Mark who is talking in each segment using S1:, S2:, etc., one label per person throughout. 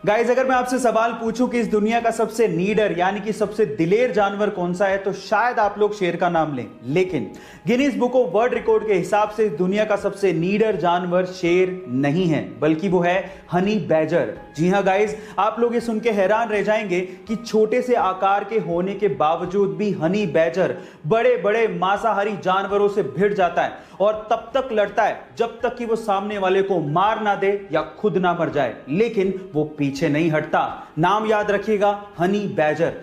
S1: Guys, अगर मैं आपसे सवाल पूछूं कि इस दुनिया का सबसे नीडर यानी कि सबसे दिलेर जानवर कौन सा है, तो शायद आप लोग शेर का नाम लें। लेकिन Guinness book of world record के हिसाब से इस दुनिया का सबसे नीडर जानवर शेर नहीं है, बल्कि वो है हनी बैजर। जी हां गाइज, आप लोग ये सुन के हैरान रह जाएंगे कि छोटे से आकार के होने के बावजूद भी हनी बैजर बड़े बड़े मांसाहारी जानवरों से भिड़ जाता है और तब तक लड़ता है जब तक कि वो सामने वाले को मार ना दे या खुद ना मर जाए, लेकिन वो पीछे नहीं हटता। नाम याद रखिएगा, हनी बैजर।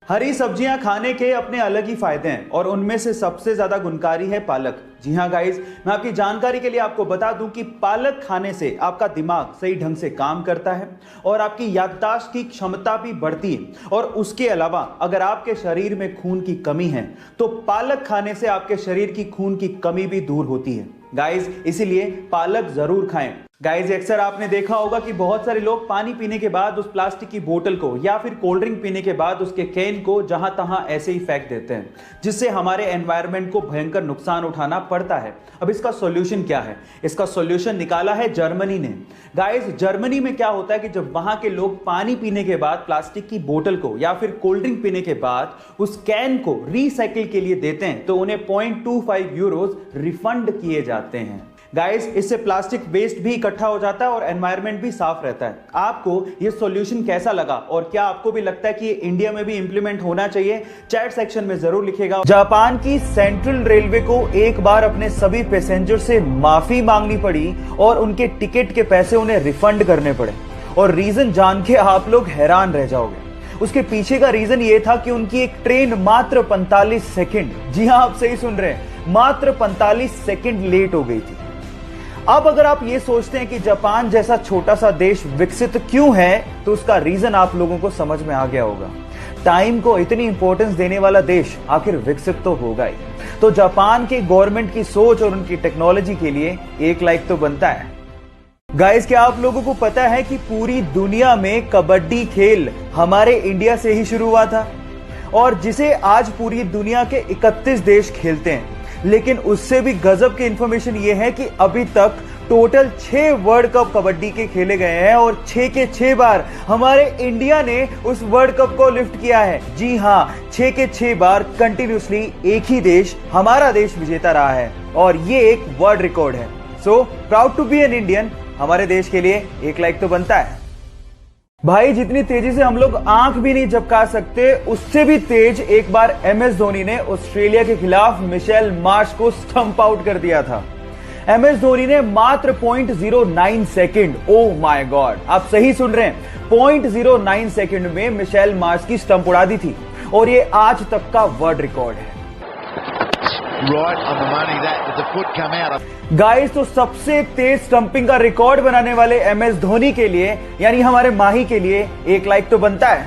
S1: हरी सब्जियां खाने के अपने अलग ही फायदे हैं और उनमें से सबसे ज्यादा गुणकारी है पालक। जी हां गाइस, मैं आपकी जानकारी के लिए आपको बता दूं कि पालक खाने से आपका दिमाग सही ढंग से काम करता है और आपकी याददाश्त की क्षमता भी बढ़ती है। और उसके अलावा अगर आपके शरीर में खून की कमी है तो पालक खाने से आपके शरीर की खून की कमी भी दूर होती है गाइस, इसीलिए पालक जरूर खाएं। गाइस, अक्सर आपने देखा होगा कि बहुत सारे लोग पानी पीने के बाद उस प्लास्टिक की बोतल को या फिर कोल्ड ड्रिंक पीने के बाद उसके कैन को जहां तहां ऐसे ही फेंक देते हैं, जिससे हमारे एनवायरनमेंट को भयंकर नुकसान उठाना पड़ता है। अब इसका सॉल्यूशन क्या है? इसका सॉल्यूशन निकाला है जर्मनी ने। गाइस, जर्मनी में क्या होता है कि जब वहां के लोग पानी पीने के बाद प्लास्टिक की बोतल को या फिर कोल्ड ड्रिंक पीने के बाद उस कैन को रीसाइकिल के लिए देते हैं तो उन्हें 0.25 यूरोज रिफंड किए जाते हैं। गाइस, इससे प्लास्टिक वेस्ट भी इकट्ठा हो जाता है और एनवायरनमेंट भी साफ रहता है। आपको ये सॉल्यूशन कैसा लगा और क्या आपको भी लगता है कि ये इंडिया में भी इंप्लीमेंट होना चाहिए? चैट सेक्शन में जरूर लिखिएगा। जापान की सेंट्रल रेलवे को एक बार अपने सभी पैसेंजर से माफी मांगनी पड़ी और उनके टिकट के पैसे उन्हें रिफंड करने पड़े। और रीजन जान के आप लोग हैरान रह जाओगे। उसके पीछे का रीजन ये था कि उनकी एक ट्रेन मात्र 45 सेकंड, जी हां आप सही सुन रहे हैं, मात्र 45 सेकंड लेट हो गई थी। अब अगर आप ये सोचते हैं कि जापान जैसा छोटा सा देश विकसित क्यों है, तो उसका रीजन आप लोगों को समझ में आ गया होगा। टाइम को इतनी इंपॉर्टेंस देने वाला देश आखिर विकसित तो होगा ही। तो जापान के गवर्नमेंट की सोच और उनकी टेक्नोलॉजी के लिए एक लाइक तो बनता है। गाइस, क्या आप लोगों को पता है कि पूरी दुनिया में कबड्डी खेल हमारे इंडिया से ही शुरू हुआ था और जिसे आज पूरी दुनिया के 31 देश खेलते हैं। लेकिन उससे भी गजब की इंफॉर्मेशन यह है कि अभी तक टोटल 6 वर्ल्ड कप कबड्डी के खेले गए हैं और 6 के 6 बार हमारे इंडिया ने उस वर्ल्ड कप को लिफ्ट किया है। जी हां, 6 के 6 बार कंटिन्यूसली एक ही देश, हमारा देश विजेता रहा है और ये एक वर्ल्ड रिकॉर्ड है। So proud to be an Indian. हमारे देश के लिए एक लाइक तो बनता है। भाई, जितनी तेजी से हम लोग आंख भी नहीं झपका सकते, उससे भी तेज एक बार MS धोनी ने ऑस्ट्रेलिया के खिलाफ मिशेल मार्श को स्टंप आउट कर दिया था। MS धोनी ने मात्र 0.09 सेकंड, ओह माय गॉड, आप सही सुन रहे हैं, 0.09 सेकंड में मिशेल मार्श की स्टंप उड़ा दी थी और ये आज तक का वर्ल्ड रिकॉर्ड है।
S2: Right on the money that with the foot come out.
S1: Guys, तो सबसे तेज स्टंपिंग का रिकॉर्ड बनाने वाले MS धोनी के लिए यानी हमारे माही के लिए एक लाइक तो बनता है।